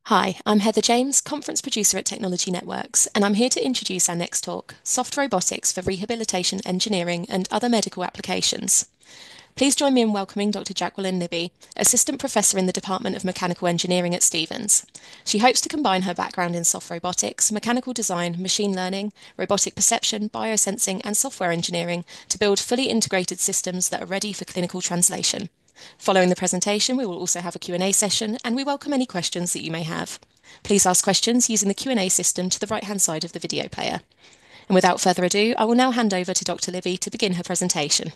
Hi, I'm Heather James, conference producer at Technology Networks, and I'm here to introduce our next talk, Soft Robotics for Rehabilitation Engineering and Other Medical Applications. Please join me in welcoming Dr. Jacqueline Libby, Assistant Professor in the Department of Mechanical Engineering at Stevens. She hopes to combine her background in soft robotics, mechanical design, machine learning, robotic perception, biosensing, and software engineering to build fully integrated systems that are ready for clinical translation. Following the presentation, we will also have a Q&A session, and we welcome any questions that you may have. Please ask questions using the Q&A system to the right-hand side of the video player. And without further ado, I will now hand over to Dr. Libby to begin her presentation.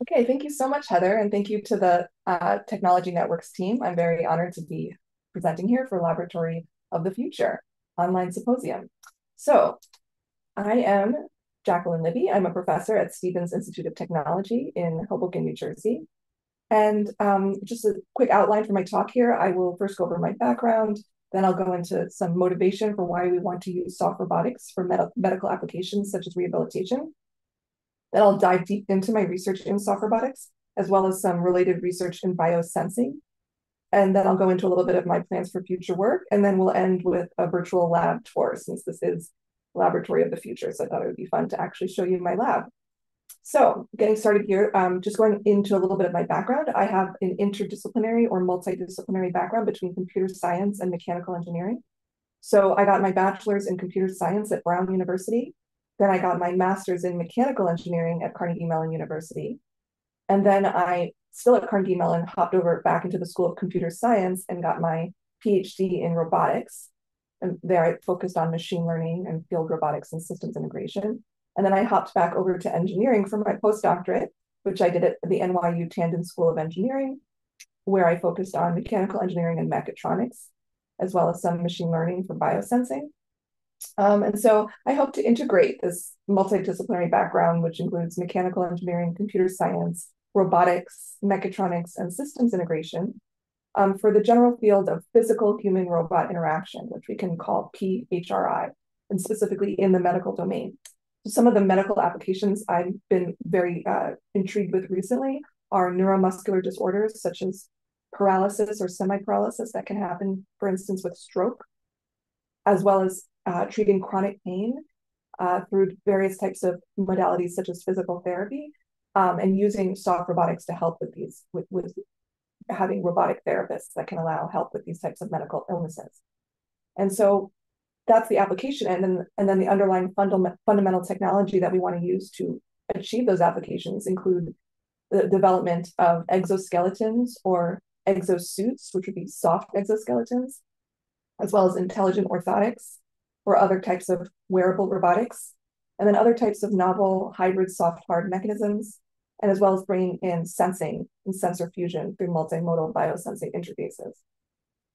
Okay, thank you so much, Heather, and thank you to the Technology Networks team. I'm very honored to be presenting here for Laboratory of the Future online symposium. So I am Jacqueline Libby. I'm a professor at Stevens Institute of Technology in Hoboken, New Jersey. And just a quick outline for my talk here. I will first go over my background, then I'll go into some motivation for why we want to use soft robotics for medical applications such as rehabilitation. Then I'll dive deep into my research in soft robotics, as well as some related research in biosensing. And then I'll go into a little bit of my plans for future work. And then we'll end with a virtual lab tour, since this is Laboratory of the Future. So I thought it would be fun to actually show you my lab. So getting started here, just going into a little bit of my background. I have an interdisciplinary or multidisciplinary background between computer science and mechanical engineering. So I got my bachelor's in computer science at Brown University. Then I got my master's in mechanical engineering at Carnegie Mellon University. And then I, still at Carnegie Mellon, hopped over back into the School of Computer Science and got my PhD in robotics. And there I focused on machine learning and field robotics and systems integration. And then I hopped back over to engineering for my postdoctorate, which I did at the NYU Tandon School of Engineering, where I focused on mechanical engineering and mechatronics, as well as some machine learning for biosensing. And so I hope to integrate this multidisciplinary background, which includes mechanical engineering, computer science, robotics, mechatronics, and systems integration, for the general field of physical human-robot interaction, which we can call PHRI, and specifically in the medical domain. So some of the medical applications I've been very intrigued with recently are neuromuscular disorders, such as paralysis or semi-paralysis that can happen, for instance, with stroke, as well as treating chronic pain through various types of modalities such as physical therapy, and using soft robotics to help with these, with having robotic therapists that can allow help with these types of medical illnesses. And so that's the application. And then the underlying fundamental technology that we want to use to achieve those applications include the development of exoskeletons or exosuits, which would be soft exoskeletons, as well as intelligent orthotics or other types of wearable robotics, and then other types of novel hybrid soft-hard mechanisms, and as well as bringing in sensing and sensor fusion through multimodal biosensing interfaces.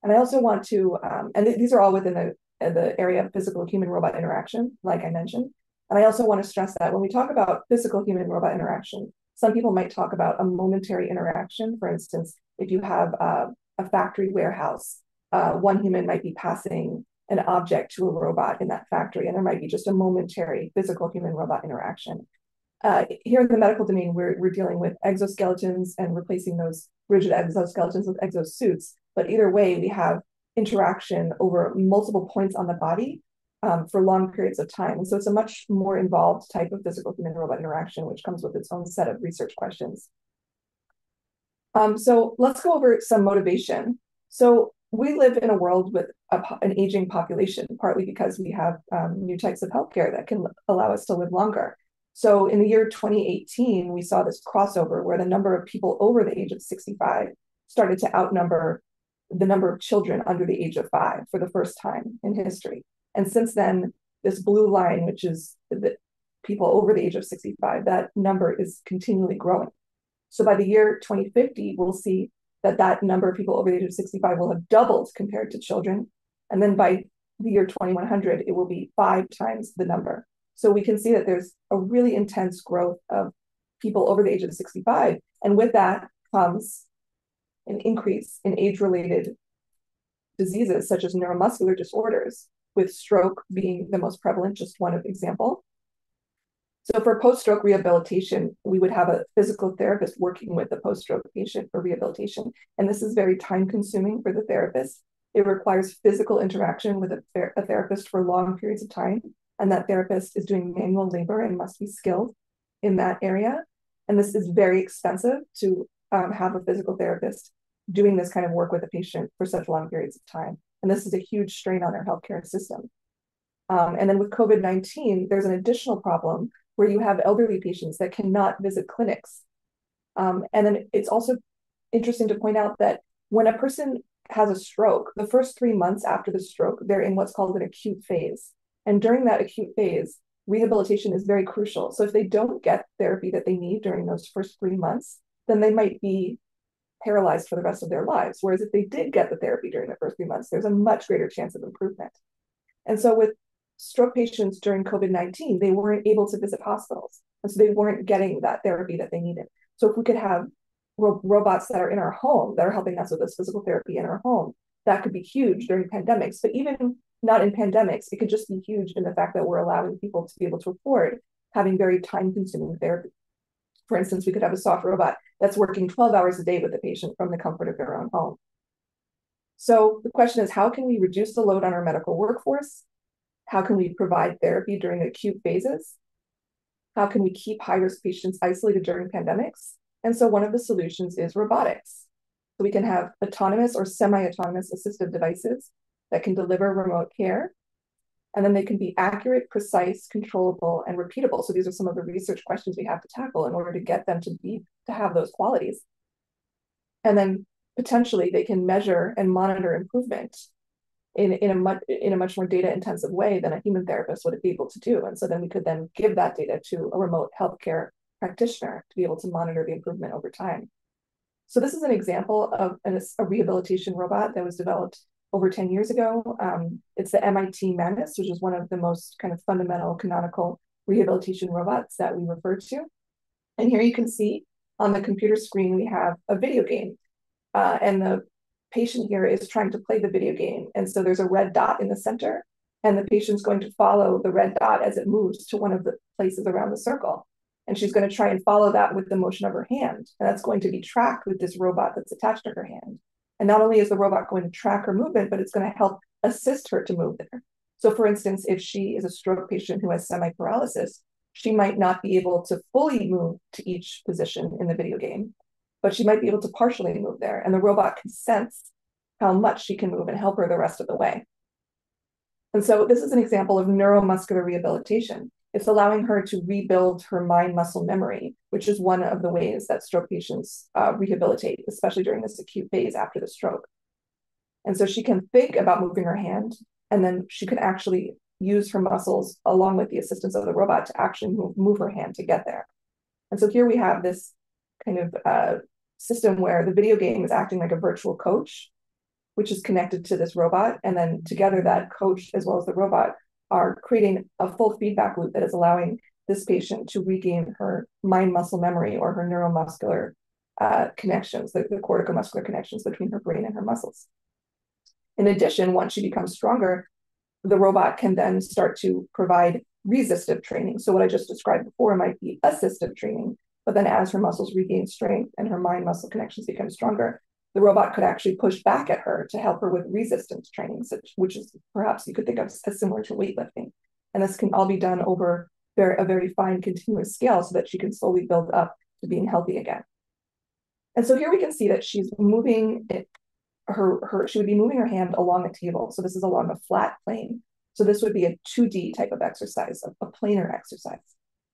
And I also want to, and these are all within the area of physical human-robot interaction, like I mentioned. And I also want to stress that when we talk about physical human-robot interaction, some people might talk about a momentary interaction. For instance, if you have a factory warehouse, one human might be passing an object to a robot in that factory, and there might be just a momentary physical human-robot interaction. Here in the medical domain, we're dealing with exoskeletons and replacing those rigid exoskeletons with exosuits. But either way, we have interaction over multiple points on the body for long periods of time. And so it's a much more involved type of physical human-robot interaction, which comes with its own set of research questions. So let's go over some motivation. So we live in a world with an aging population, partly because we have new types of healthcare that can allow us to live longer. So in the year 2018, we saw this crossover where the number of people over the age of 65 started to outnumber the number of children under the age of 5 for the first time in history. And since then, this blue line, which is the people over the age of 65, that number is continually growing. So by the year 2050, we'll see that number of people over the age of 65 will have doubled compared to children. And then by the year 2100, it will be 5 times the number. So we can see that there's a really intense growth of people over the age of 65. And with that comes an increase in age-related diseases such as neuromuscular disorders, with stroke being the most prevalent, just one example. So for post-stroke rehabilitation, we would have a physical therapist working with the post-stroke patient for rehabilitation. And this is very time-consuming for the therapist. It requires physical interaction with a therapist for long periods of time, and that therapist is doing manual labor and must be skilled in that area. And this is very expensive to have a physical therapist doing this kind of work with a patient for such long periods of time. And this is a huge strain on our healthcare system. And then with COVID-19, there's an additional problem where you have elderly patients that cannot visit clinics. And then it's also interesting to point out that when a person has a stroke, the first 3 months after the stroke, they're in what's called an acute phase. And during that acute phase, rehabilitation is very crucial. So if they don't get therapy that they need during those first 3 months, then they might be paralyzed for the rest of their lives. Whereas if they did get the therapy during the first 3 months, there's a much greater chance of improvement. And so with stroke patients during COVID-19, they weren't able to visit hospitals. And so they weren't getting that therapy that they needed. So if we could have robots that are in our home that are helping us with this physical therapy in our home, that could be huge during pandemics. But even not in pandemics, it could just be huge in the fact that we're allowing people to be able to afford having very time-consuming therapy. For instance, we could have a soft robot that's working 12 hours a day with the patient from the comfort of their own home. So the question is, how can we reduce the load on our medical workforce? How can we provide therapy during acute phases? How can we keep high-risk patients isolated during pandemics? And so one of the solutions is robotics. So we can have autonomous or semi-autonomous assistive devices that can deliver remote care. And then they can be accurate, precise, controllable, and repeatable. So these are some of the research questions we have to tackle in order to get them to have those qualities. And then potentially they can measure and monitor improvement in a much more data intensive way than a human therapist would be able to do. And so then we could then give that data to a remote healthcare practitioner to be able to monitor the improvement over time. So this is an example of a rehabilitation robot that was developed over 10 years ago. It's the MIT Manus, which is one of the most kind of fundamental canonical rehabilitation robots that we refer to. And here you can see on the computer screen, we have a video game. And the patient here is trying to play the video game. And so there's a red dot in the center, and the patient's going to follow the red dot as it moves to one of the places around the circle. And she's going to try and follow that with the motion of her hand. And that's going to be tracked with this robot that's attached to her hand. And not only is the robot going to track her movement, but it's going to help assist her to move there. So for instance, if she is a stroke patient who has semi-paralysis, she might not be able to fully move to each position in the video game, but she might be able to partially move there. And the robot can sense how much she can move and help her the rest of the way. And so this is an example of neuromuscular rehabilitation. It's allowing her to rebuild her mind muscle memory, which is one of the ways that stroke patients rehabilitate, especially during this acute phase after the stroke. And so she can think about moving her hand, and then she can actually use her muscles along with the assistance of the robot to actually move her hand to get there. And so here we have this kind of system where the video game is acting like a virtual coach, which is connected to this robot. And then together that coach as well as the robot are creating a full feedback loop that is allowing this patient to regain her mind muscle memory or her neuromuscular connections, the corticomuscular connections between her brain and her muscles. In addition, once she becomes stronger, the robot can then start to provide resistive training. So what I just described before might be assistive training, but then as her muscles regain strength and her mind muscle connections become stronger, the robot could actually push back at her to help her with resistance training, which is perhaps you could think of as similar to weightlifting. And this can all be done over a very fine continuous scale so that she can slowly build up to being healthy again. And so here we can see that she's moving she would be moving her hand along a table. So this is along a flat plane. So this would be a 2D type of exercise, a planar exercise.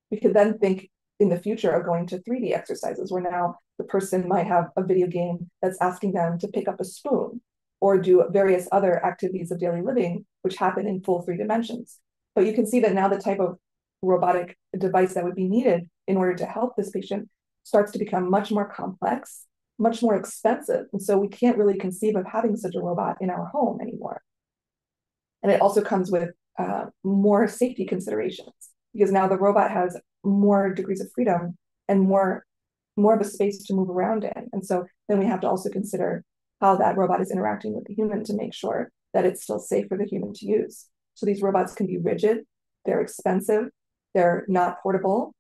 We could then think in the future of going to 3D exercises where now the person might have a video game that's asking them to pick up a spoon or do various other activities of daily living, which happen in full 3 dimensions. But you can see that now the type of robotic device that would be needed in order to help this patient starts to become much more complex, much more expensive. And so we can't really conceive of having such a robot in our home anymore. And it also comes with more safety considerations because now the robot has more degrees of freedom and more of a space to move around in. And so then we have to also consider how that robot is interacting with the human to make sure that it's still safe for the human to use. So these robots can be rigid, they're expensive, they're not portable,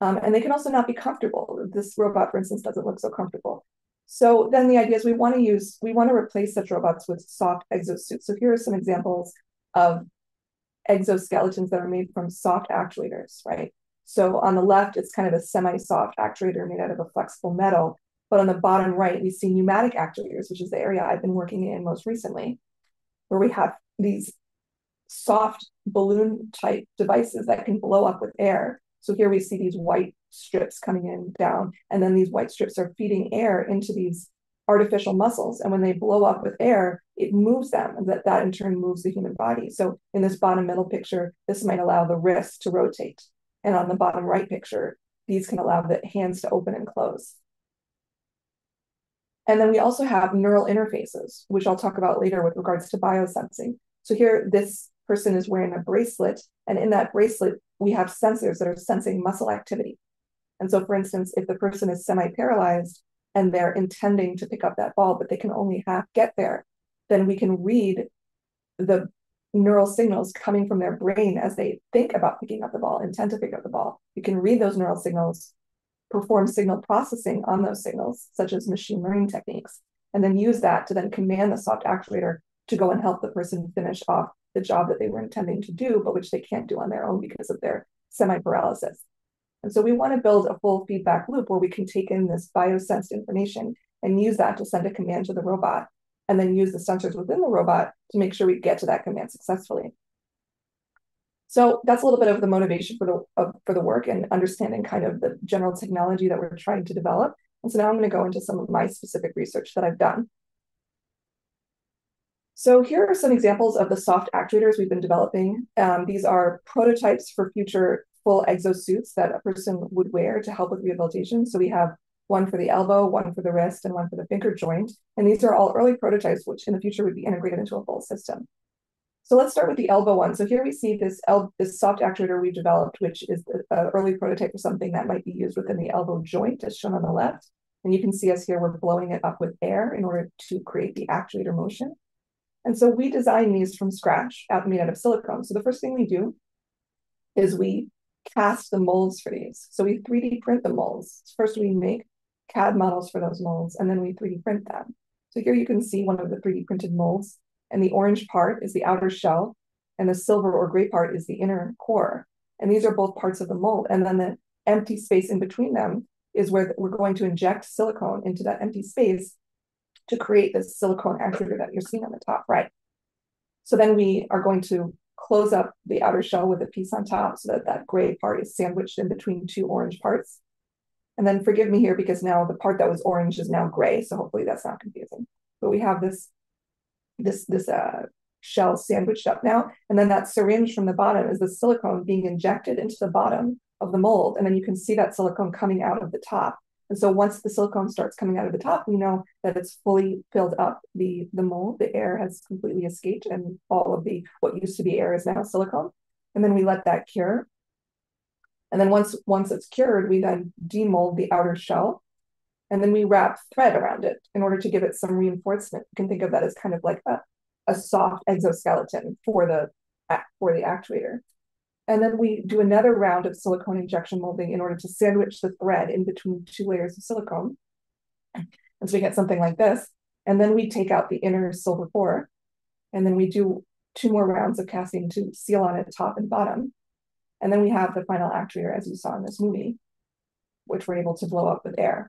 and they can also not be comfortable. This robot, for instance, doesn't look so comfortable. So then the idea is we want to replace such robots with soft exosuits. So here are some examples of exoskeletons that are made from soft actuators, right? So on the left, it's kind of a semi-soft actuator made out of a flexible metal. But on the bottom right, we see pneumatic actuators, which is the area I've been working in most recently, where we have these soft balloon type devices that can blow up with air. So here we see these white strips coming in down, and then these white strips are feeding air into these artificial muscles. And when they blow up with air, it moves them, and that in turn moves the human body. So in this bottom middle picture, this might allow the wrist to rotate. And on the bottom right picture, these can allow the hands to open and close. And then we also have neural interfaces, which I'll talk about later with regards to biosensing. So here, this person is wearing a bracelet, and in that bracelet, we have sensors that are sensing muscle activity. And so, for instance, if the person is semi-paralyzed and they're intending to pick up that ball, but they can only half get there, then we can read the neural signals coming from their brain as they think about picking up the ball, intend to pick up the ball. You can read those neural signals, perform signal processing on those signals, such as machine learning techniques, and then use that to then command the soft actuator to go and help the person finish off the job that they were intending to do, but which they can't do on their own because of their semi-paralysis. And so we want to build a full feedback loop where we can take in this biosensed information and use that to send a command to the robot, and then use the sensors within the robot to make sure we get to that command successfully. So that's a little bit of the motivation for the work and understanding kind of the general technology that we're trying to develop. And so now I'm going to go into some of my specific research that I've done. So here are some examples of the soft actuators we've been developing. These are prototypes for future full exosuits that a person would wear to help with rehabilitation. So we have one for the elbow, one for the wrist, and one for the finger joint. And these are all early prototypes, which in the future would be integrated into a full system. So let's start with the elbow one. So here we see this soft actuator we've developed, which is an early prototype for something that might be used within the elbow joint, as shown on the left. And you can see us here, we're blowing it up with air in order to create the actuator motion. And so we designed these from scratch, made out of silicone. So the first thing we do is we cast the molds for these. So we 3D print the molds. First, we make CAD models for those molds, and then we 3D print them. So here you can see one of the 3D printed molds, and the orange part is the outer shell, and the silver or gray part is the inner core. And these are both parts of the mold. And then the empty space in between them is where we're going to inject silicone into that empty space to create this silicone actuator that you're seeing on the top right. So then we are going to close up the outer shell with a piece on top so that that gray part is sandwiched in between two orange parts. And then forgive me here because now the part that was orange is now gray, so hopefully that's not confusing. But we have this shell sandwiched up now, and then that syringe from the bottom is the silicone being injected into the bottom of the mold, and then you can see that silicone coming out of the top. And so once the silicone starts coming out of the top, we know that it's fully filled up the mold. The air has completely escaped, and all of what used to be air is now silicone. And then we let that cure. And then once it's cured, we then demold the outer shell, and then we wrap thread around it in order to give it some reinforcement. You can think of that as kind of like a soft exoskeleton for the actuator. And then we do another round of silicone injection molding in order to sandwich the thread in between two layers of silicone. And so we get something like this. And then we take out the inner silver core. And then we do 2 more rounds of casting to seal on it top and bottom. And then we have the final actuator, as you saw in this movie, which we're able to blow up with air.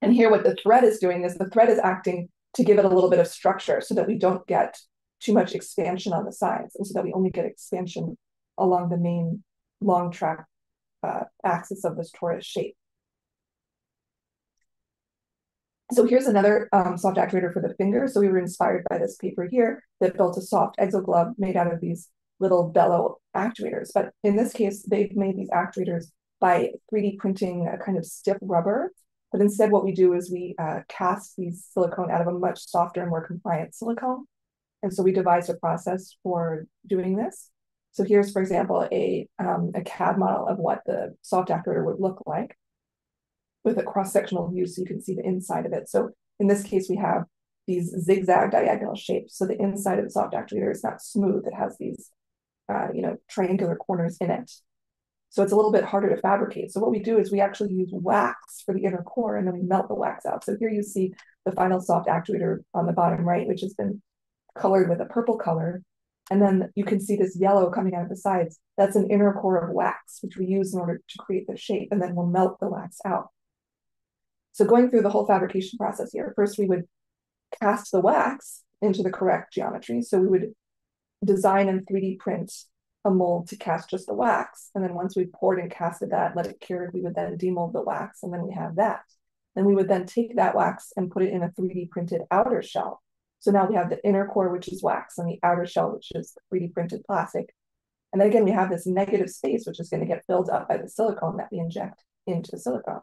And here what the thread is doing is the thread is acting to give it a little bit of structure so that we don't get too much expansion on the sides, and so that we only get expansion along the main long track axis of this torus shape. So here's another soft actuator for the finger. So we were inspired by this paper here that built a soft exoglove made out of these little bellow actuators. But in this case, they've made these actuators by 3D printing a kind of stiff rubber. But instead what we do is we cast these silicone out of a much softer and more compliant silicone. And so we devised a process for doing this. So here's, for example, a CAD model of what the soft actuator would look like with a cross-sectional view so you can see the inside of it. So in this case, we have these zigzag diagonal shapes. So the inside of the soft actuator is not smooth. It has these triangular corners in it. So it's a little bit harder to fabricate. So what we do is we actually use wax for the inner core, and then we melt the wax out. So here you see the final soft actuator on the bottom right, which has been colored with a purple color. And then you can see this yellow coming out of the sides. That's an inner core of wax, which we use in order to create the shape, and then we'll melt the wax out. So going through the whole fabrication process here, first we would cast the wax into the correct geometry. So we would design and 3D print a mold to cast just the wax. And then once we poured and casted that, let it cure, we would then demold the wax, and then we have that. Then we would then take that wax and put it in a 3D printed outer shell. So now we have the inner core, which is wax, and the outer shell, which is 3D printed plastic. And then again, we have this negative space, which is going to get filled up by the silicone that we inject into the silicone.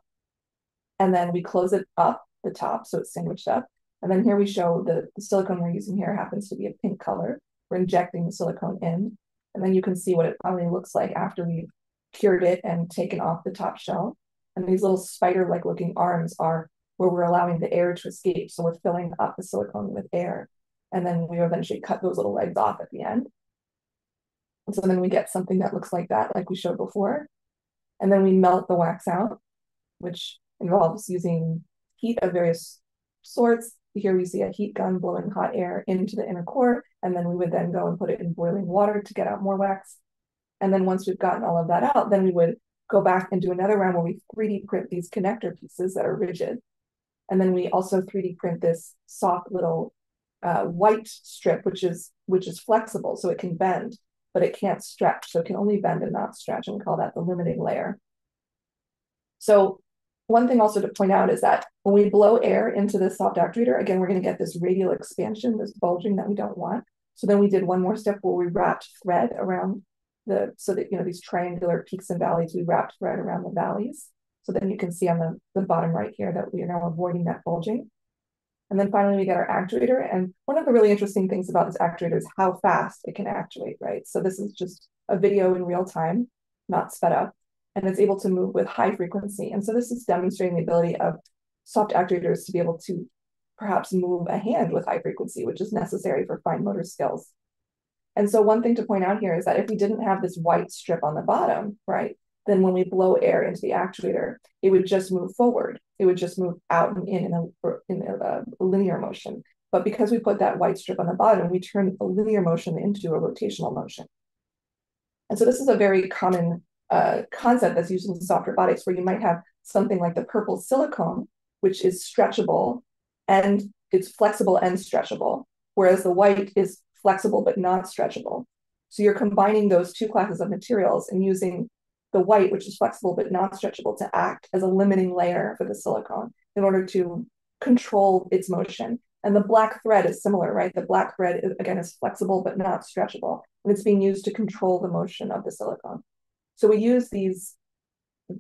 And then we close it up the top, so it's sandwiched up. And then here we show the silicone we're using here happens to be a pink color. We're injecting the silicone in, and then you can see what it probably looks like after we've cured it and taken off the top shell. And these little spider-like looking arms are where we're allowing the air to escape. So we're filling up the silicone with air. And then we eventually cut those little legs off at the end. And so then we get something that looks like that, like we showed before. And then we melt the wax out, which involves using heat of various sorts. Here we see a heat gun blowing hot air into the inner core, and then we would then go and put it in boiling water to get out more wax. And then once we've gotten all of that out, then we would go back and do another round where we 3D print these connector pieces that are rigid. And then we also 3D print this soft little white strip, which is flexible, so it can bend, but it can't stretch. So it can only bend and not stretch, and we call that the limiting layer. So one thing also to point out is that when we blow air into this soft actuator, again, we're going to get this radial expansion, this bulging that we don't want. So then we did one more step where we wrapped thread around so that, these triangular peaks and valleys, we wrapped thread around the valleys. So then you can see on the bottom right here that we are now avoiding that bulging. And then finally we get our actuator. And one of the really interesting things about this actuator is how fast it can actuate, right? So this is just a video in real time, not sped up, and it's able to move with high frequency. And so this is demonstrating the ability of soft actuators to be able to perhaps move a hand with high frequency, which is necessary for fine motor skills. And so one thing to point out here is that if we didn't have this white strip on the bottom, right, then when we blow air into the actuator, it would just move forward. It would just move out and in a linear motion. But because we put that white strip on the bottom, we turn a linear motion into a rotational motion. And so this is a very common concept that's used in soft robotics, where you might have something like the purple silicone, which is stretchable, and it's flexible and stretchable, whereas the white is flexible but not stretchable. So you're combining those two classes of materials and using the white, which is flexible but not stretchable, to act as a limiting layer for the silicone in order to control its motion. And the black thread is similar, right? The black thread, again, is flexible but not stretchable, and it's being used to control the motion of the silicone. So we use these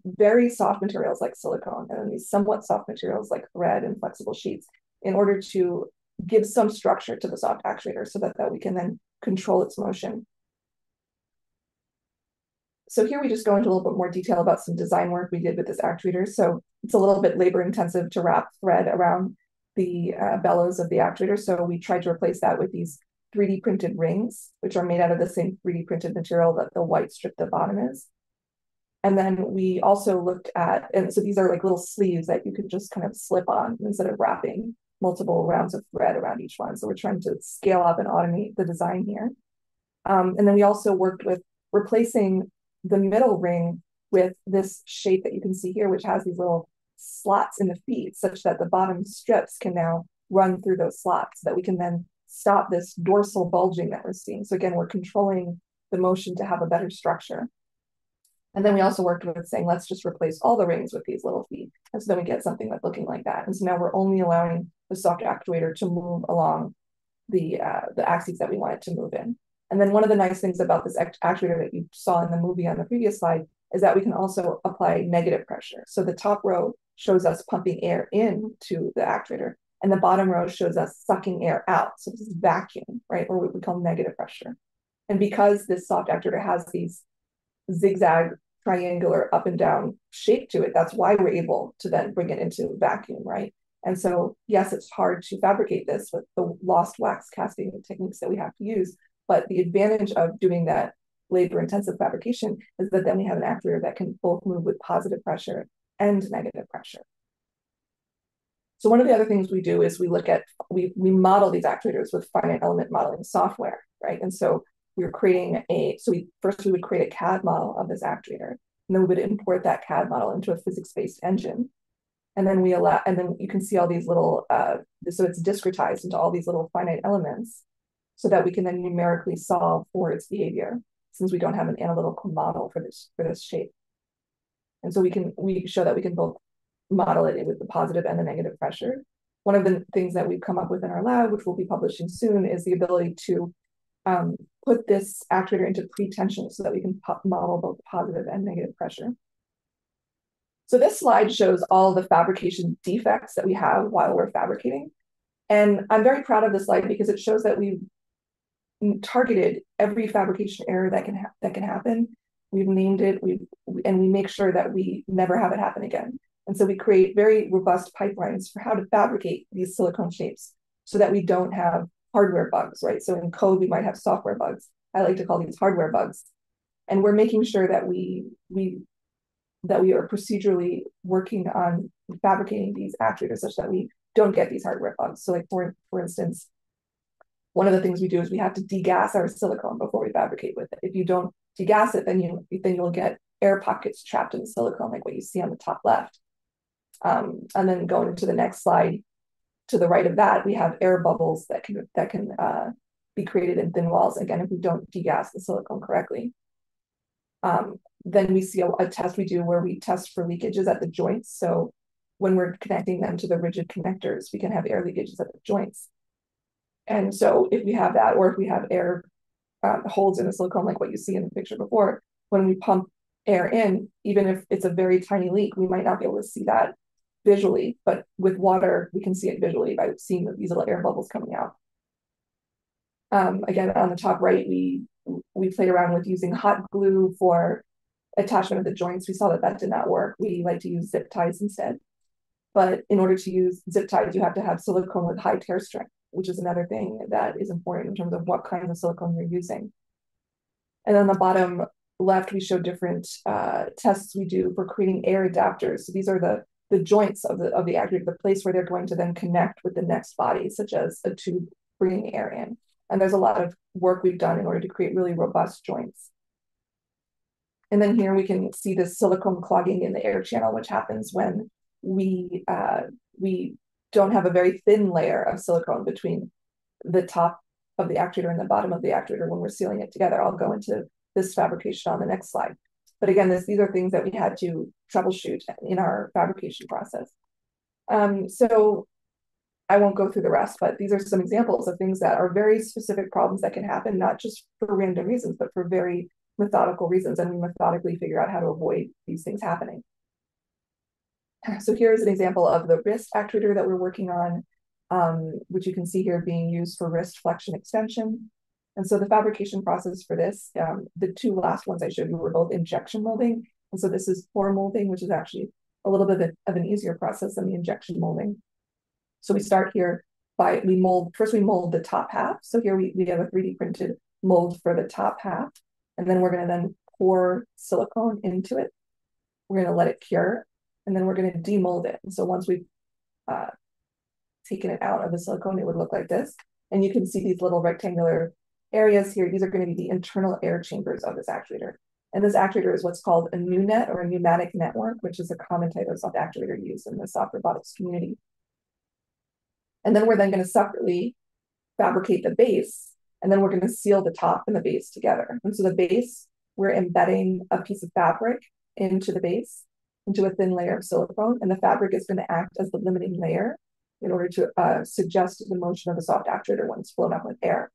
very soft materials like silicone and these somewhat soft materials like thread and flexible sheets in order to give some structure to the soft actuator so that we can then control its motion. So here we just go into a little bit more detail about some design work we did with this actuator. So it's a little bit labor intensive to wrap thread around the bellows of the actuator. So we tried to replace that with these 3D printed rings, which are made out of the same 3D printed material that the white strip at the bottom is. And then we also looked at, and so these are like little sleeves that you could just kind of slip on instead of wrapping multiple rounds of thread around each one. So we're trying to scale up and automate the design here. And then we also worked with replacing the middle ring with this shape that you can see here, which has these little slots in the feet, such that the bottom strips can now run through those slots, so that we can then stop this dorsal bulging that we're seeing. So again, we're controlling the motion to have a better structure. And then we also worked with saying, let's just replace all the rings with these little feet. And so then we get something that's looking like that. And so now we're only allowing the soft actuator to move along the axes that we want it to move in. And then one of the nice things about this actuator that you saw in the movie on the previous slide is that we can also apply negative pressure. So the top row shows us pumping air into the actuator, and the bottom row shows us sucking air out. So this is vacuum, right? Or what we call negative pressure. And because this soft actuator has these zigzag triangular up and down shape to it, that's why we're able to then bring it into vacuum, right? And so, yes, it's hard to fabricate this with the lost wax casting techniques that we have to use, but the advantage of doing that labor-intensive fabrication is that then we have an actuator that can both move with positive pressure and negative pressure. So one of the other things we do is we model these actuators with finite element modeling software, right? And so we're creating first we would create a CAD model of this actuator, and then we would import that CAD model into a physics-based engine. And then you can see all these little, so it's discretized into all these little finite elements so that we can then numerically solve for its behavior, since we don't have an analytical model for this shape. And so we show that we can both model it with the positive and the negative pressure. One of the things that we've come up with in our lab, which we'll be publishing soon, is the ability to put this actuator into pre-tension so that we can model both positive and negative pressure. So this slide shows all the fabrication defects that we have while we're fabricating. And I'm very proud of this slide because it shows that we've targeted every fabrication error that can happen. We've named it, and we make sure that we never have it happen again. And so we create very robust pipelines for how to fabricate these silicone shapes so that we don't have hardware bugs, right? So in code, we might have software bugs. I like to call these hardware bugs. And we're making sure that we are procedurally working on fabricating these actuators such that we don't get these hardware bugs. So like for instance, one of the things we do is we have to degas our silicone before we fabricate with it. If you don't degas it, then you'll get air pockets trapped in the silicone, like what you see on the top left. And then going to the next slide, to the right of that, we have air bubbles that can be created in thin walls. Again, if we don't degas the silicone correctly. Then we see a test we do where we test for leakages at the joints. So when we're connecting them to the rigid connectors, we can have air leakages at the joints. And so if we have that, or if we have air holes in the silicone, like what you see in the picture before, when we pump air in, even if it's a very tiny leak, we might not be able to see that visually, but with water, we can see it visually by seeing these little air bubbles coming out. Again, on the top right, we played around with using hot glue for attachment of the joints. We saw that did not work. We like to use zip ties instead. But in order to use zip ties, you have to have silicone with high tear strength, which is another thing that is important in terms of what kinds of silicone you're using. And on the bottom left, we show different tests we do for creating air adapters. So these are the joints of the actuator, the place where they're going to then connect with the next body, such as a tube bringing air in. And there's a lot of work we've done in order to create really robust joints. And then here we can see the silicone clogging in the air channel, which happens when we don't have a very thin layer of silicone between the top of the actuator and the bottom of the actuator when we're sealing it together. I'll go into this fabrication on the next slide. But again, these are things that we had to troubleshoot in our fabrication process. So I won't go through the rest, but these are some examples of things that are very specific problems that can happen, not just for random reasons, but for very methodical reasons. And we methodically figure out how to avoid these things happening. So here's an example of the wrist actuator that we're working on, which you can see here being used for wrist flexion extension. And so the fabrication process for this, the two last ones I showed you were both injection molding. And so this is pour molding, which is actually a little bit of an easier process than the injection molding. So we start here we mold the top half. So here we have a 3D printed mold for the top half. And then we're going to then pour silicone into it. We're going to let it cure. And then we're going to demold it. And so once we've taken it out of the silicone, it would look like this. And you can see these little rectangular areas here. These are going to be the internal air chambers of this actuator. And this actuator is what's called a NUNet, or a pneumatic network, which is a common type of soft actuator used in the soft robotics community. And then we're then going to separately fabricate the base, and then we're going to seal the top and the base together. And so the base, we're embedding a piece of fabric into the base, into a thin layer of silicone, and the fabric is going to act as the limiting layer in order to suggest the motion of the soft actuator when it's flown up with air.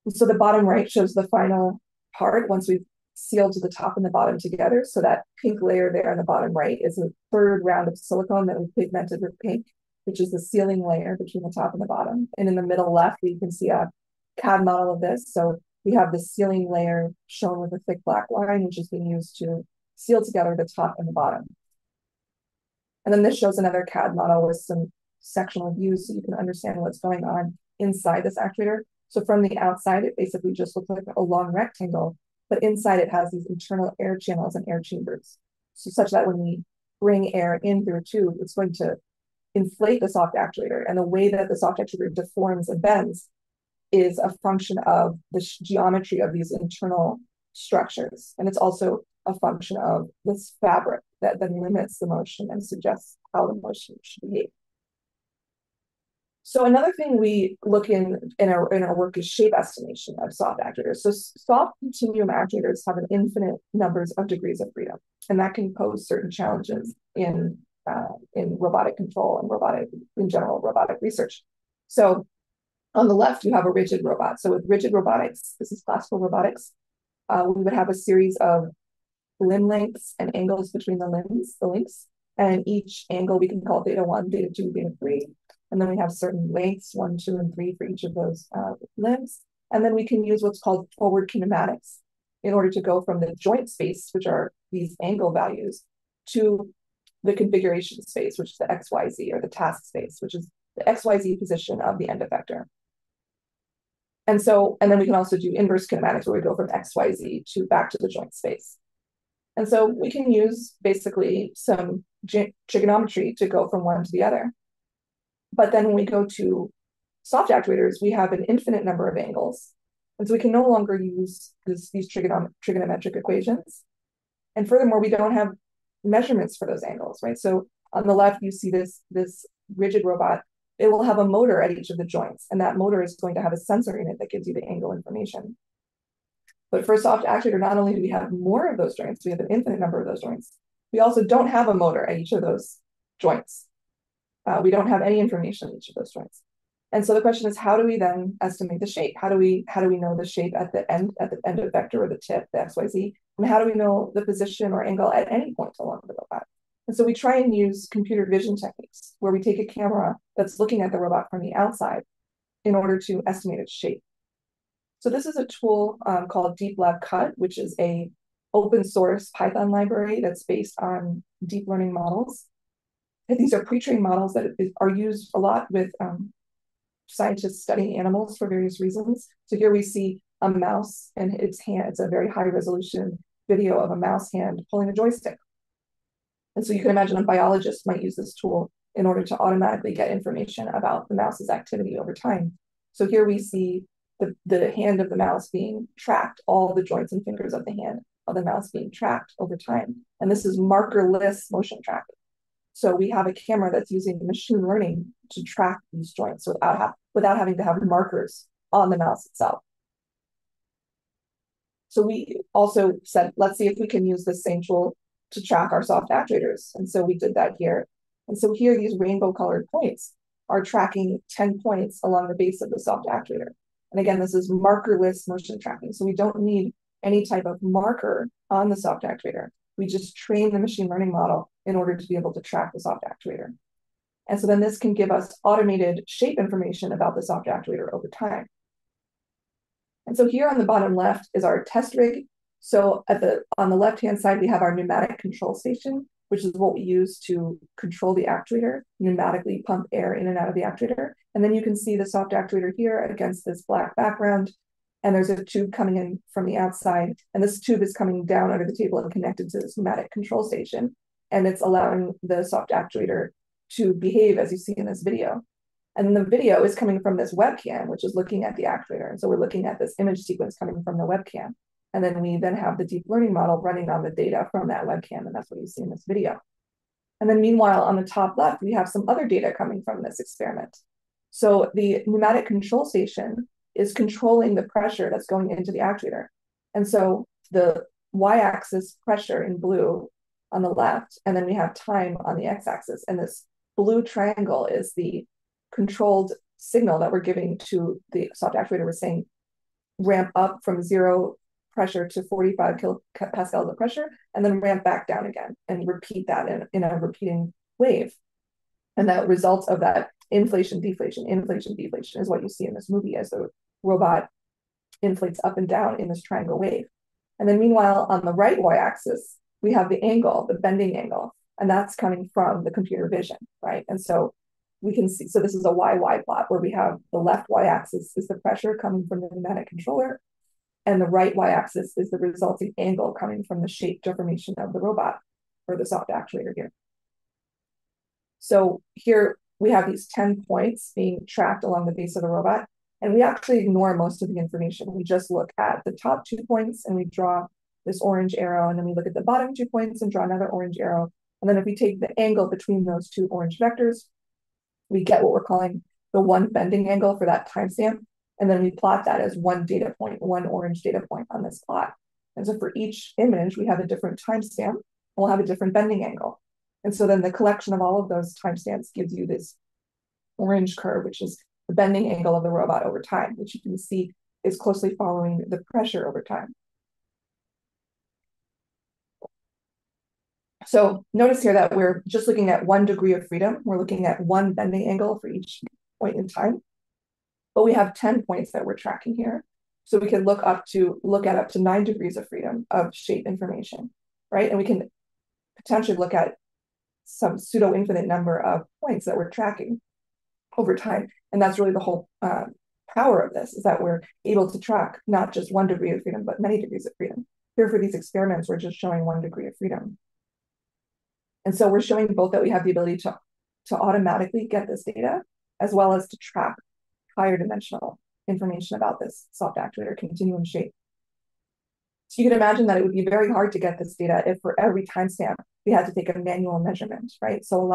And so the bottom right shows the final part once we've sealed the top and the bottom together. So that pink layer there on the bottom right is the third round of silicone that we've pigmented with pink, which is the sealing layer between the top and the bottom. And in the middle left, we can see a CAD model of this. So we have the sealing layer shown with a thick black line, which is being used to seal together the top and the bottom. And then this shows another CAD model with some sectional views so you can understand what's going on inside this actuator. So from the outside, it basically just looks like a long rectangle, but inside it has these internal air channels and air chambers. So such that when we bring air in through a tube, it's going to inflate the soft actuator. And the way that the soft actuator deforms and bends is a function of the geometry of these internal structures. And it's also a function of this fabric that then limits the motion and suggests how the motion should behave. So another thing we look in our work is shape estimation of soft actuators. So soft continuum actuators have an infinite numbers of degrees of freedom, and that can pose certain challenges in robotic control and robotic research. So on the left, you have a rigid robot. So with rigid robotics, this is classical robotics, we would have a series of limb lengths and angles between the links. And each angle we can call theta 1, theta 2, theta 3. And then we have certain lengths, 1, 2, and 3 for each of those limbs. And then we can use what's called forward kinematics in order to go from the joint space, which are these angle values, to the configuration space, which is the XYZ, or the task space, which is the XYZ position of the end effector. And then we can also do inverse kinematics, where we go from XYZ to back to the joint space. And so we can use basically some trigonometry to go from one to the other. But then when we go to soft actuators, we have an infinite number of angles. And so we can no longer use these trigonometric equations. And furthermore, we don't have measurements for those angles, right? So on the left, you see this rigid robot. It will have a motor at each of the joints, and that motor is going to have a sensor in it that gives you the angle information. But for a soft actuator, not only do we have more of those joints, we have an infinite number of those joints. We also don't have a motor at each of those joints. We don't have any information in each of those joints. And so the question is, how do we then estimate the shape? How do we know the shape at the end effector, or the tip, the XYZ? And how do we know the position or angle at any point along the robot? And so we try and use computer vision techniques, where we take a camera that's looking at the robot from the outside in order to estimate its shape. So this is a tool called Deep Lab Cut, which is a open source Python library that's based on deep learning models. And these are pre-trained models that are used a lot with scientists studying animals for various reasons. So here we see a mouse and its hand. It's a very high resolution video of a mouse hand pulling a joystick. And so you can imagine a biologist might use this tool in order to automatically get information about the mouse's activity over time. So here we see the hand of the mouse being tracked, all the joints and fingers of the hand of the mouse being tracked over time. And this is markerless motion tracking. So we have a camera that's using machine learning to track these joints without having to have markers on the mouse itself. So we also said, let's see if we can use this same tool to track our soft actuators. And so we did that here. And so here, these rainbow colored points are tracking 10 points along the base of the soft actuator. And again, this is markerless motion tracking. So we don't need any type of marker on the soft actuator. We just train the machine learning model in order to be able to track the soft actuator. And so then this can give us automated shape information about the soft actuator over time. And so here on the bottom left is our test rig. So on the left-hand side, we have our pneumatic control station, which is what we use to control the actuator, pneumatically pump air in and out of the actuator. And then you can see the soft actuator here against this black background. And there's a tube coming in from the outside. And this tube is coming down under the table and connected to this pneumatic control station. And it's allowing the soft actuator to behave as you see in this video. And then the video is coming from this webcam, which is looking at the actuator. And so we're looking at this image sequence coming from the webcam. And then we have the deep learning model running on the data from that webcam. And that's what you see in this video. And then meanwhile, on the top left, we have some other data coming from this experiment. So the pneumatic control station is controlling the pressure that's going into the actuator. And so the y-axis pressure in blue on the left, and then we have time on the x-axis. And this blue triangle is the controlled signal that we're giving to the soft actuator. We're saying ramp up from 0 pressure to 45 kilopascals of pressure, and then ramp back down again, and repeat that in a repeating wave. And that results of that inflation, deflation is what you see in this movie as the robot inflates up and down in this triangle wave. And then meanwhile, on the right y-axis, we have the angle, the bending angle, and that's coming from the computer vision, right? And so we can see, so this is a YY plot where we have the left Y-axis is the pressure coming from the pneumatic controller, and the right Y-axis is the resulting angle coming from the shape deformation of the robot, or the soft actuator here. So here we have these 10 points being tracked along the base of the robot, and we actually ignore most of the information. We just look at the top 2 points and we draw this orange arrow, and then we look at the bottom 2 points and draw another orange arrow. And then if we take the angle between those 2 orange vectors, we get what we're calling the one bending angle for that timestamp. And then we plot that as one data point, one orange data point on this plot. And so for each image, we have a different timestamp, and we'll have a different bending angle. And so then the collection of all of those timestamps gives you this orange curve, which is the bending angle of the robot over time, which you can see is closely following the pressure over time. So notice here that we're just looking at 1 degree of freedom. We're looking at one bending angle for each point in time, but we have 10 points that we're tracking here. So we can look at up to 9 degrees of freedom of shape information, right? And we can potentially look at some pseudo-infinite number of points that we're tracking over time. And that's really the whole power of this, is that we're able to track not just 1 degree of freedom, but many degrees of freedom. Here for these experiments, we're just showing 1 degree of freedom. And so we're showing both that we have the ability to automatically get this data, as well as to track higher dimensional information about this soft actuator continuum shape. So you can imagine that it would be very hard to get this data if for every timestamp we had to take a manual measurement, right? So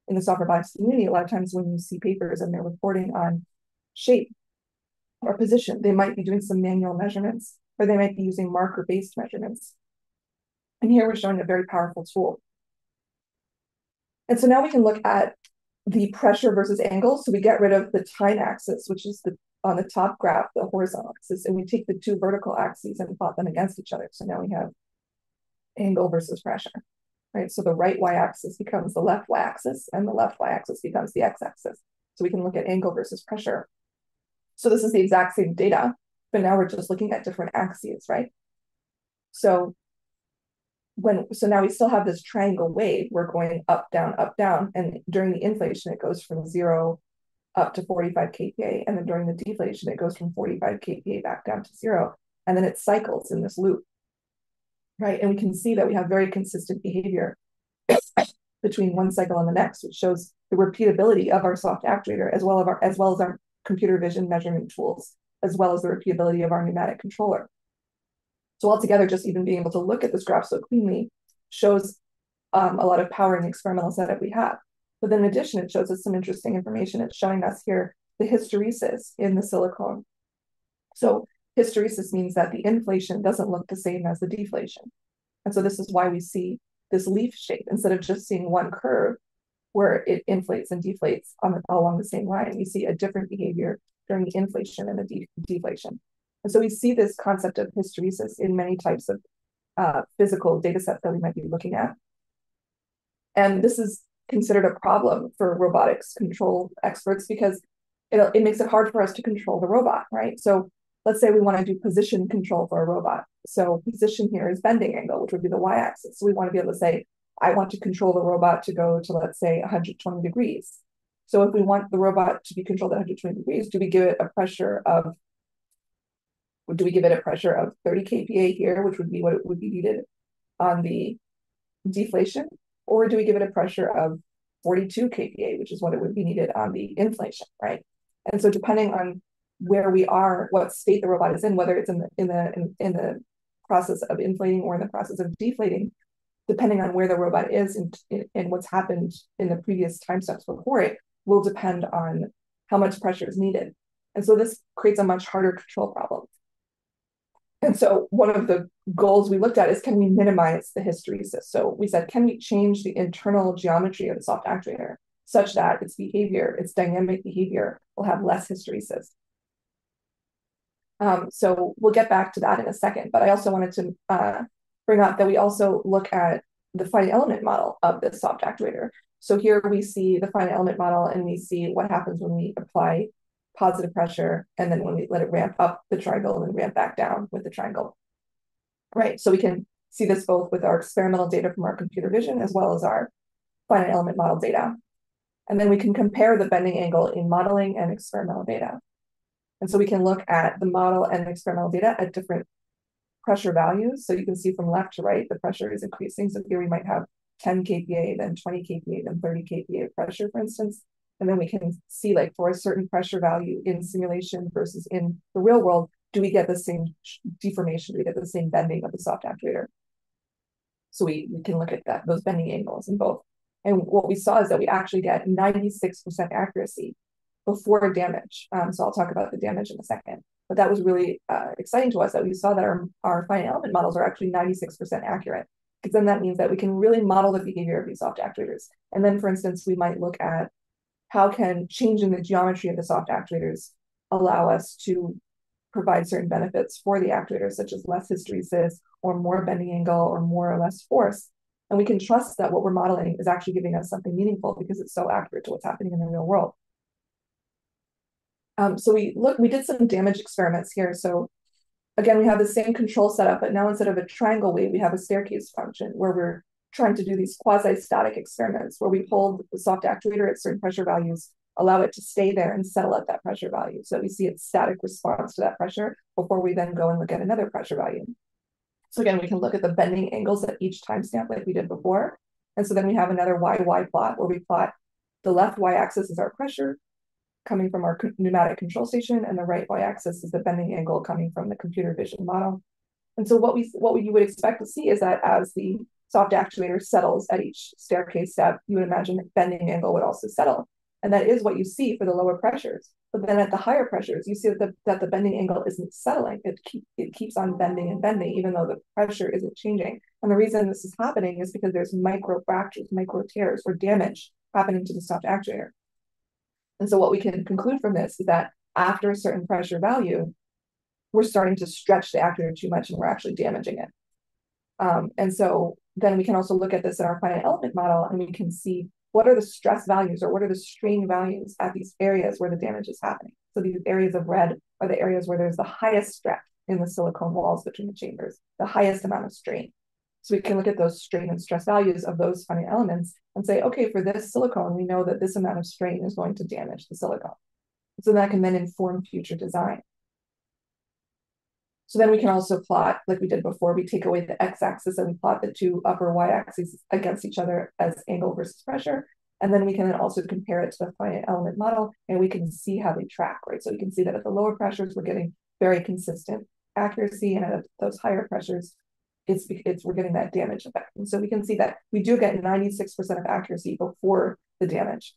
in the soft robotics community, a lot of times when you see papers and they're reporting on shape or position, they might be doing some manual measurements, or they might be using marker-based measurements. And here we're showing a very powerful tool. And so now we can look at the pressure versus angle. So we get rid of the time axis, which is on the top graph, the horizontal axis, and we take the 2 vertical axes and plot them against each other. So now we have angle versus pressure, right? So the right y-axis becomes the left y-axis, and the left y-axis becomes the x-axis. So we can look at angle versus pressure. So this is the exact same data, but now we're just looking at different axes, right? So now we still have this triangle wave. We're going up, down, and during the inflation, it goes from 0 up to 45 kPa, and then during the deflation, it goes from 45 kPa back down to 0, and then it cycles in this loop, right? And we can see that we have very consistent behavior between one cycle and the next, which shows the repeatability of our soft actuator, as well as our computer vision measurement tools, as well as the repeatability of our pneumatic controller. So altogether, just even being able to look at this graph so cleanly shows a lot of power in the experimental setup we have. But then in addition, it shows us some interesting information. It's showing us here the hysteresis in the silicone. So hysteresis means that the inflation doesn't look the same as the deflation. And so this is why we see this leaf shape instead of just seeing one curve where it inflates and deflates along the same line. We see a different behavior during the inflation and the deflation. And so we see this concept of hysteresis in many types of physical data sets that we might be looking at. And this is considered a problem for robotics control experts because it makes it hard for us to control the robot, right? So let's say we want to do position control for a robot. So position here is bending angle, which would be the y-axis. So we want to be able to say, I want to control the robot to go to, let's say, 120 degrees. So if we want the robot to be controlled at 120 degrees, do we give it a pressure of 30 kPa here, which would be what it would be needed on the deflation? Or do we give it a pressure of 42 kPa, which is what it would be needed on the inflation, right? And so depending on where we are, what state the robot is in, whether it's in the process of inflating or in the process of deflating, depending on where the robot is and what's happened in the previous time steps before it, will depend on how much pressure is needed. And so this creates a much harder control problem. And so one of the goals we looked at is, can we minimize the hysteresis? So we said, can we change the internal geometry of the soft actuator such that its behavior, its dynamic behavior, will have less hysteresis? So we'll get back to that in a second, but I also wanted to bring up that we also look at the finite element model of this soft actuator. So here we see the finite element model, and we see what happens when we apply positive pressure, and then when we let it ramp up the triangle and then ramp back down with the triangle, right? So we can see this both with our experimental data from our computer vision as well as our finite element model data. And then we can compare the bending angle in modeling and experimental data. And so we can look at the model and experimental data at different pressure values. So you can see from left to right, the pressure is increasing. So here we might have 10 kPa, then 20 kPa, then 30 kPa of pressure, for instance. And then we can see, like, for a certain pressure value in simulation versus in the real world, do we get the same deformation? Do we get the same bending of the soft actuator? So we can look at those bending angles in both. And what we saw is that we actually get 96% accuracy before damage. So I'll talk about the damage in a second. But that was really exciting to us, that we saw that our finite element models are actually 96% accurate. Because then that means that we can really model the behavior of these soft actuators. And then, for instance, we might look at how can changing the geometry of the soft actuators allow us to provide certain benefits for the actuators, such as less hysteresis or more bending angle or more or less force. And we can trust that what we're modeling is actually giving us something meaningful because it's so accurate to what's happening in the real world. So we did some damage experiments here. So again, we have the same control setup, but now instead of a triangle wave, we have a staircase function where we're trying to do these quasi-static experiments where we hold the soft actuator at certain pressure values, allow it to stay there and settle at that pressure value. So that we see its static response to that pressure before we then go and look at another pressure value. So again, we can look at the bending angles at each timestamp like we did before. And so then we have another YY plot where we plot the left Y-axis is our pressure coming from our pneumatic control station, and the right Y-axis is the bending angle coming from the computer vision model. And so what you would expect to see is that as the soft actuator settles at each staircase step, you would imagine that bending angle would also settle. And that is what you see for the lower pressures. But then at the higher pressures, you see that the bending angle isn't settling. It keeps on bending and bending, even though the pressure isn't changing. And the reason this is happening is because there's micro fractures, micro tears, or damage happening to the soft actuator. And so what we can conclude from this is that after a certain pressure value, we're starting to stretch the actuator too much and we're actually damaging it. And so then we can also look at this in our finite element model and we can see what are the stress values or what are the strain values at these areas where the damage is happening. So these areas of red are the areas where there's the highest stress in the silicone walls between the chambers, the highest amount of strain. So we can look at those strain and stress values of those finite elements and say, okay, for this silicone, we know that this amount of strain is going to damage the silicone. So that can then inform future design. So then we can also plot, like we did before, we take away the x-axis and we plot the two upper y-axes against each other as angle versus pressure. And then we can then also compare it to the finite element model and we can see how they track, right? So we can see that at the lower pressures, we're getting very consistent accuracy, and at those higher pressures, we're getting that damage effect. And so we can see that we do get 96% of accuracy before the damage.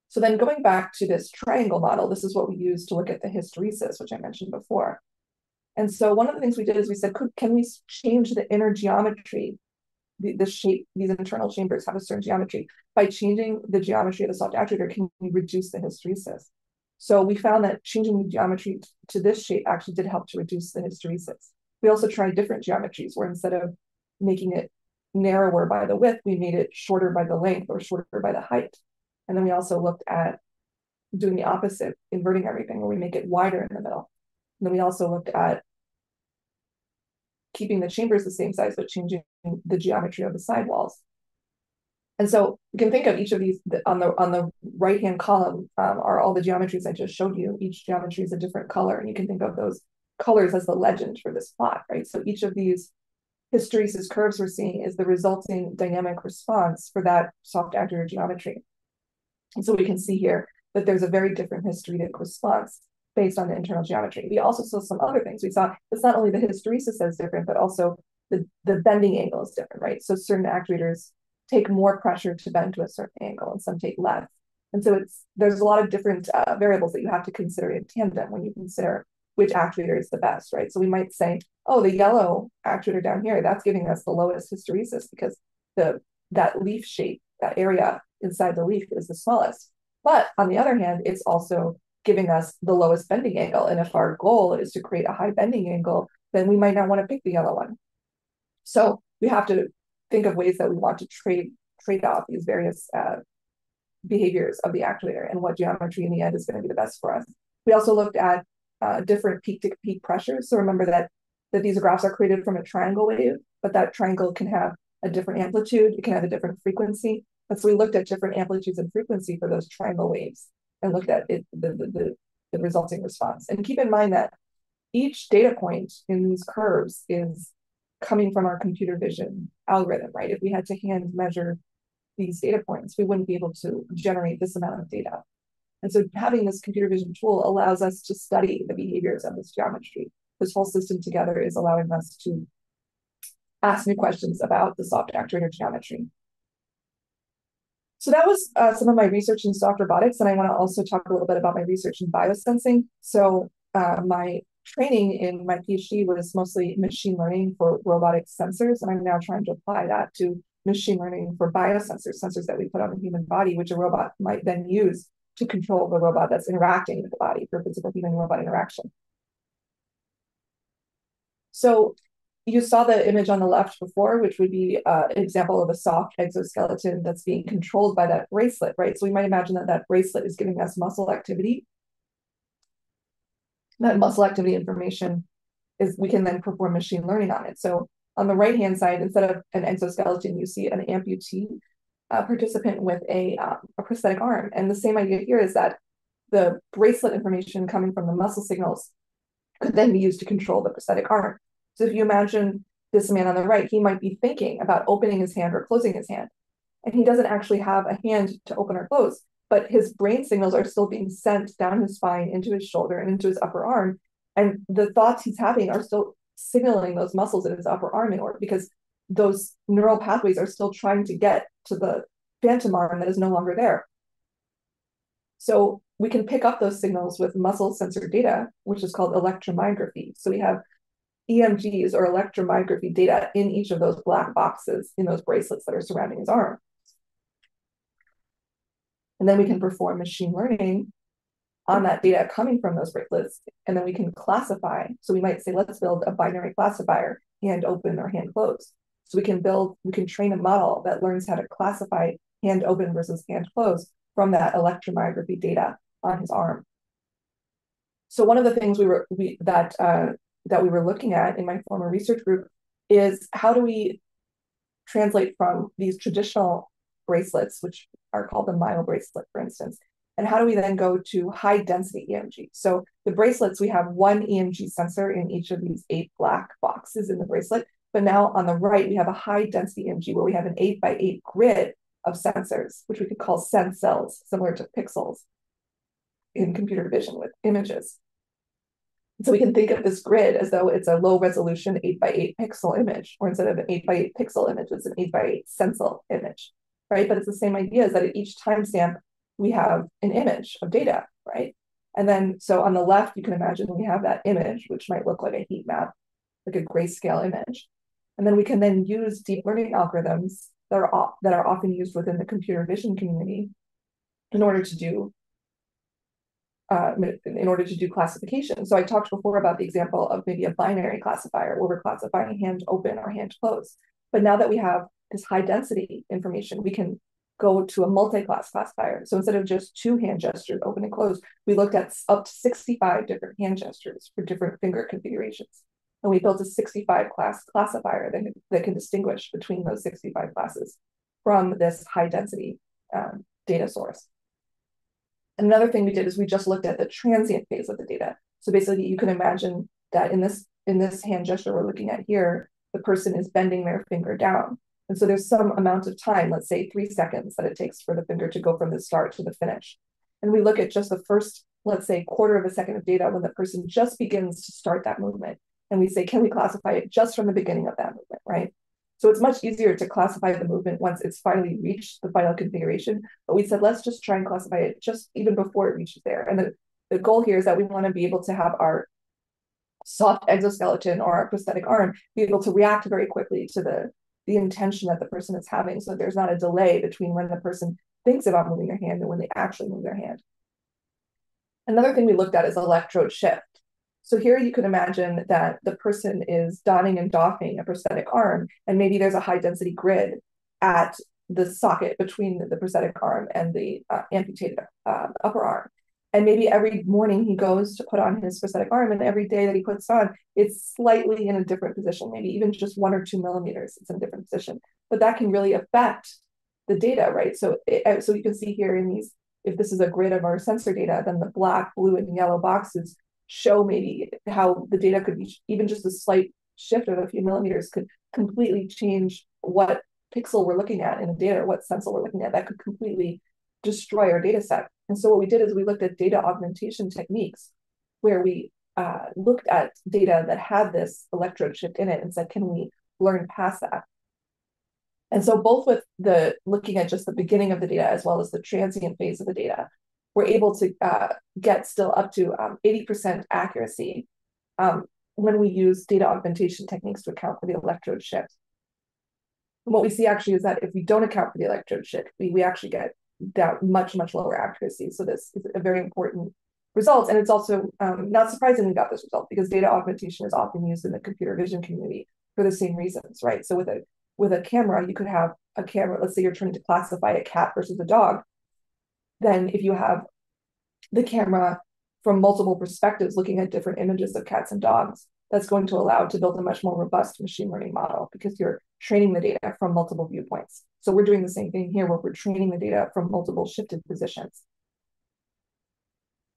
So then going back to this triangle model, this is what we use to look at the hysteresis, which I mentioned before. And so one of the things we did is we said, can we change the inner geometry, the shape, these internal chambers have a certain geometry. By changing the geometry of the soft actuator, can we reduce the hysteresis? So we found that changing the geometry to this shape actually did help to reduce the hysteresis. We also tried different geometries where instead of making it narrower by the width, we made it shorter by the length or shorter by the height. And then we also looked at doing the opposite, inverting everything, where we make it wider in the middle. And then we also looked at keeping the chambers the same size, but changing the geometry of the sidewalls. And so you can think of each of these on the right-hand column are all the geometries I just showed you. Each geometry is a different color, and you can think of those colors as the legend for this plot, right? So each of these hysteresis curves we're seeing is the resulting dynamic response for that soft actuator geometry. And so we can see here that there's a very different hysteretic response based on the internal geometry. We also saw some other things. We saw it's not only the hysteresis that's different, but also the bending angle is different, right? So certain actuators take more pressure to bend to a certain angle and some take less. And so there's a lot of different variables that you have to consider in tandem when you consider which actuator is the best, right? So we might say, oh, the yellow actuator down here, that's giving us the lowest hysteresis because that leaf shape, that area inside the leaf is the smallest. But on the other hand, it's also giving us the lowest bending angle. And if our goal is to create a high bending angle, then we might not want to pick the yellow one. So we have to think of ways that we want to trade off these various behaviors of the actuator and what geometry in the end is going to be the best for us. We also looked at different peak-to-peak pressures. So remember that these graphs are created from a triangle wave, but that triangle can have a different amplitude, it can have a different frequency. And so we looked at different amplitudes and frequency for those triangle waves and looked at the resulting response. And keep in mind that each data point in these curves is coming from our computer vision algorithm, right? If we had to hand measure these data points, we wouldn't be able to generate this amount of data. And so having this computer vision tool allows us to study the behaviors of this geometry. This whole system together is allowing us to ask new questions about the soft actuator geometry. So that was some of my research in soft robotics, and I want to also talk a little bit about my research in biosensing. So my training in my PhD was mostly machine learning for robotic sensors, and I'm now trying to apply that to machine learning for biosensors, sensors that we put on the human body, which a robot might then use to control the robot that's interacting with the body for physical human-robot interaction. So you saw the image on the left before, which would be an example of a soft exoskeleton that's being controlled by that bracelet, right? So we might imagine that that bracelet is giving us muscle activity. That muscle activity information is, we can then perform machine learning on it. So on the right-hand side, instead of an exoskeleton, you see an amputee participant with a prosthetic arm. And the same idea here is that the bracelet information coming from the muscle signals could then be used to control the prosthetic arm. So if you imagine this man on the right, he might be thinking about opening his hand or closing his hand. And he doesn't actually have a hand to open or close, but his brain signals are still being sent down his spine, into his shoulder, and into his upper arm. And the thoughts he's having are still signaling those muscles in his upper arm in order, because those neural pathways are still trying to get to the phantom arm that is no longer there. So we can pick up those signals with muscle sensor data, which is called electromyography. So we have EMGs or electromyography data in each of those black boxes in those bracelets that are surrounding his arm. And then we can perform machine learning on that data coming from those bracelets, and then we can classify. So we might say, let's build a binary classifier, hand open or hand close. So we can train a model that learns how to classify hand open versus hand close from that electromyography data on his arm. So one of the things we were looking at in my former research group is, how do we translate from these traditional bracelets, which are called the myo bracelet, for instance, and how do we then go to high density EMG? So the bracelets, we have one EMG sensor in each of these 8 black boxes in the bracelet, but now on the right, we have a high density EMG where we have an 8x8 grid of sensors, which we could call sense cells, similar to pixels in computer vision with images. So we can think of this grid as though it's a low resolution 8x8 pixel image, or instead of an 8x8 pixel image, it's an 8x8 sensor image, right? But it's the same idea, is that at each timestamp, we have an image of data, right? And then, so on the left, you can imagine we have that image, which might look like a heat map, like a grayscale image. And then we can then use deep learning algorithms that are often used within the computer vision community in order to do classification. So I talked before about the example of maybe a binary classifier where we're classifying hand open or hand close. But now that we have this high density information, we can go to a multi-class classifier. So instead of just 2 hand gestures, open and close, we looked at up to 65 different hand gestures for different finger configurations. And we built a 65 class classifier that can distinguish between those 65 classes from this high density data source. Another thing we did is we just looked at the transient phase of the data. So basically, you can imagine that in this hand gesture we're looking at here, the person is bending their finger down. And so there's some amount of time, let's say 3 seconds, that it takes for the finger to go from the start to the finish. And we look at just the first, let's say, quarter of a second of data when the person just begins to start that movement. And we say, can we classify it just from the beginning of that movement, right? So it's much easier to classify the movement once it's finally reached the final configuration. But we said, let's just try and classify it just even before it reaches there. And the goal here is that we want to be able to have our soft exoskeleton or our prosthetic arm be able to react very quickly to the intention that the person is having. So there's not a delay between when the person thinks about moving their hand and when they actually move their hand. Another thing we looked at is electrode shift. So here you can imagine that the person is donning and doffing a prosthetic arm, and maybe there's a high density grid at the socket between the prosthetic arm and the amputated upper arm. And maybe every morning he goes to put on his prosthetic arm, and every day that he puts on, it's slightly in a different position, maybe even just 1 or 2 millimeters, it's in a different position. But that can really affect the data, right? So you can see here in these, if this is a grid of our sensor data, then the black, blue, and yellow boxes show maybe how the data could be, even just a slight shift of a few millimeters could completely change what pixel we're looking at in the data, or what sensor we're looking at. That could completely destroy our data set. And so what we did is we looked at data augmentation techniques where we looked at data that had this electrode shift in it and said, can we learn past that? And so both with the looking at just the beginning of the data as well as the transient phase of the data, we're able to get still up to 80% accuracy when we use data augmentation techniques to account for the electrode shift. And what we see actually is that if we don't account for the electrode shift, we actually get down much, much lower accuracy. So this is a very important result. And it's also not surprising we got this result because data augmentation is often used in the computer vision community for the same reasons, right? So with a camera, you could have a camera, let's say you're trying to classify a cat versus a dog. Then if you have the camera from multiple perspectives looking at different images of cats and dogs, that's going to allow to build a much more robust machine learning model because you're training the data from multiple viewpoints. So we're doing the same thing here where we're training the data from multiple shifted positions.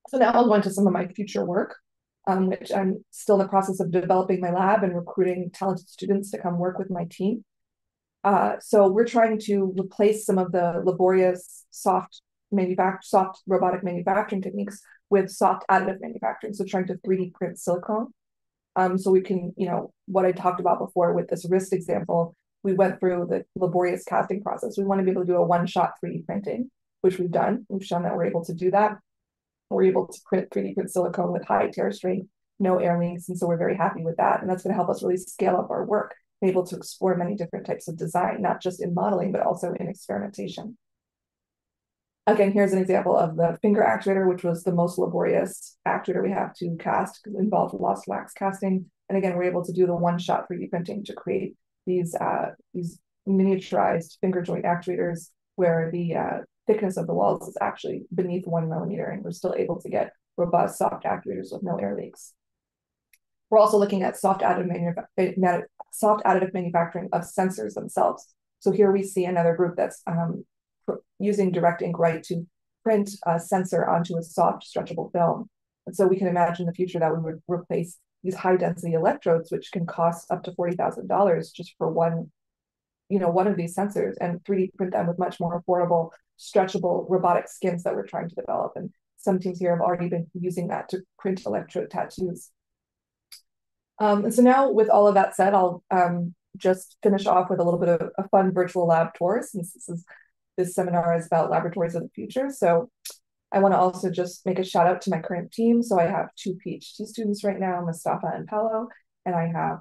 So now I'll go into some of my future work, which I'm still in the process of developing my lab and recruiting talented students to come work with my team. So we're trying to replace some of the laborious soft robotic manufacturing techniques with soft additive manufacturing. So trying to 3D print silicone. So we can, what I talked about before with this wrist example, we went through the laborious casting process. We want to be able to do a one-shot 3D printing, which we've done. We've shown that we're able to do that. We're able to 3D print silicone with high tear strength, no air links. And so we're very happy with that. And that's going to help us really scale up our work, be able to explore many different types of design, not just in modeling, but also in experimentation. Again, here's an example of the finger actuator, which was the most laborious actuator we have to cast because it involved lost wax casting. And again, we're able to do the one-shot 3D printing to create these miniaturized finger joint actuators where the thickness of the walls is actually beneath 1 millimeter, and we're still able to get robust soft actuators with no air leaks. We're also looking at soft additive manufacturing of sensors themselves. So here we see another group that's using direct ink right to print a sensor onto a soft stretchable film. And so we can imagine in the future that we would replace these high density electrodes, which can cost up to $40,000 just for one of these sensors, and 3D print them with much more affordable, stretchable robotic skins that we're trying to develop. And some teams here have already been using that to print electrode tattoos. And so now with all of that said, I'll just finish off with a little bit of a fun virtual lab tour since this seminar is about laboratories of the future. So I want to also just make a shout out to my current team. So I have 2 PhD students right now, Mustafa and Paolo, and I have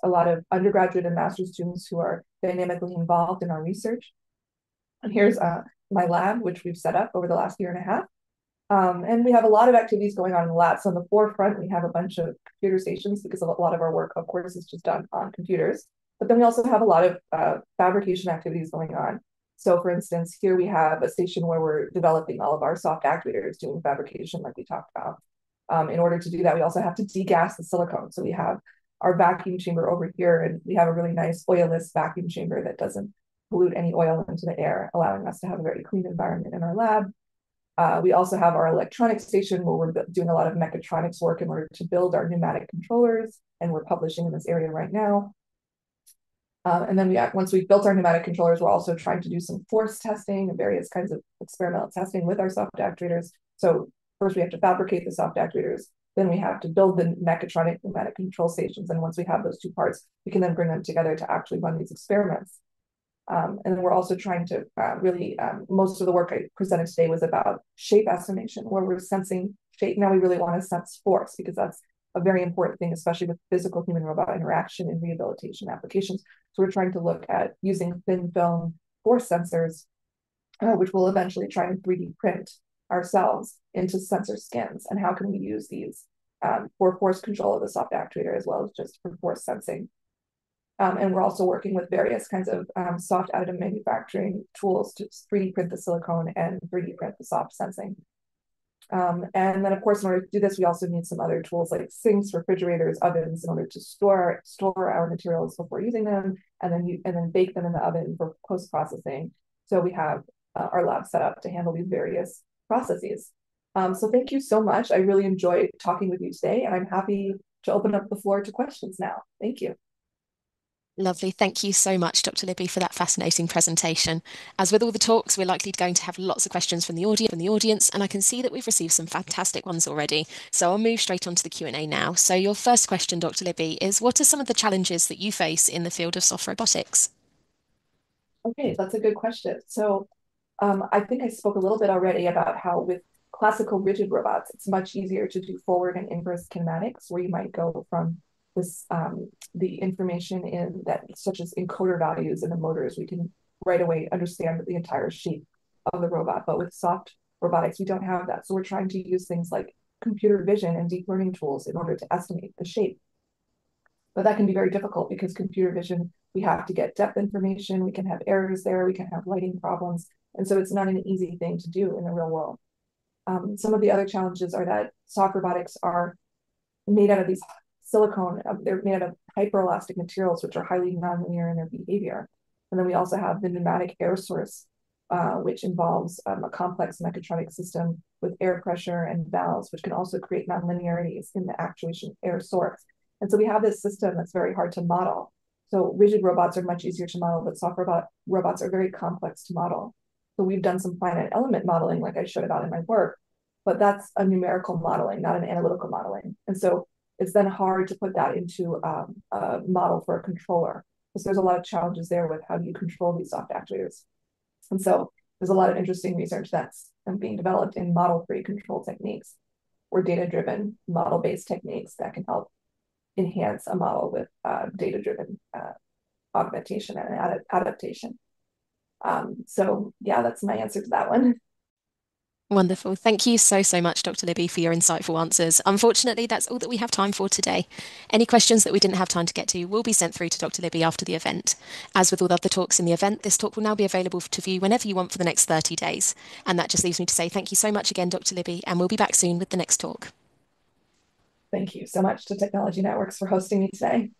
a lot of undergraduate and master's students who are dynamically involved in our research. And here's my lab, which we've set up over the last year and a half. And we have a lot of activities going on in the lab. So in the forefront, we have a bunch of computer stations because a lot of our work, of course, is just done on computers. But then we also have a lot of fabrication activities going on. So for instance, here we have a station where we're developing all of our soft actuators, doing fabrication like we talked about. In order to do that, we also have to degas the silicone. So we have our vacuum chamber over here, and we have a really nice oilless vacuum chamber that doesn't pollute any oil into the air, allowing us to have a very clean environment in our lab. We also have our electronics station where we're doing a lot of mechatronics work in order to build our pneumatic controllers, and we're publishing in this area right now. And then once we've built our pneumatic controllers, we're also trying to do some force testing and various kinds of experimental testing with our soft actuators. So first we have to fabricate the soft actuators, then we have to build the mechatronic pneumatic control stations. And once we have those 2 parts, we can then bring them together to actually run these experiments. And then we're also trying to most of the work I presented today was about shape estimation, where we're sensing shape. Now we really want to sense force because that's a very important thing, especially with physical human robot interaction in rehabilitation applications. So we're trying to look at using thin film force sensors, which we'll eventually try and 3D print ourselves into sensor skins. And how can we use these for force control of the soft actuator as well as just for force sensing. And we're also working with various kinds of soft additive manufacturing tools to 3D print the silicone and 3D print the soft sensing. And then, of course, in order to do this, we also need some other tools like sinks, refrigerators, ovens, in order to store our materials before using them, and then bake them in the oven for post processing. So we have our lab set up to handle these various processes. So thank you so much. I really enjoyed talking with you today, and I'm happy to open up the floor to questions now. Thank you. Lovely. Thank you so much, Dr. Libby, for that fascinating presentation. As with all the talks, we're likely going to have lots of questions from the audience, and I can see that we've received some fantastic ones already. So I'll move straight on to the Q&A now. So your first question, Dr. Libby, is what are some of the challenges that you face in the field of soft robotics? Okay, that's a good question. So I think I spoke a little bit already about how with classical rigid robots, it's much easier to do forward and inverse kinematics, where you might go from the information in that, such as encoder values in the motors, we can right away understand the entire shape of the robot. But with soft robotics, we don't have that. So we're trying to use things like computer vision and deep learning tools in order to estimate the shape. But that can be very difficult because computer vision, we have to get depth information, we can have errors there, we can have lighting problems. And so it's not an easy thing to do in the real world. Some of the other challenges are that soft robotics are made out of these silicone, they're made out of hyperelastic materials, which are highly nonlinear in their behavior. And then we also have the pneumatic air source, which involves a complex mechatronic system with air pressure and valves, which can also create nonlinearities in the actuation air source. And so we have this system that's very hard to model. So rigid robots are much easier to model, but soft robots are very complex to model. So we've done some finite element modeling, like I showed about in my work, but that's a numerical modeling, not an analytical modeling. And so it's then hard to put that into a model for a controller, because there's a lot of challenges there with how do you control these soft actuators. And so there's a lot of interesting research that's being developed in model-free control techniques or data-driven model-based techniques that can help enhance a model with data-driven augmentation and adaptation. So yeah, that's my answer to that one. Wonderful. Thank you so much, Dr. Libby, for your insightful answers. Unfortunately, that's all that we have time for today. Any questions that we didn't have time to get to will be sent through to Dr. Libby after the event. As with all other talks in the event, this talk will now be available to view whenever you want for the next 30 days. And that just leaves me to say thank you so much again, Dr. Libby, and we'll be back soon with the next talk. Thank you so much to Technology Networks for hosting me today.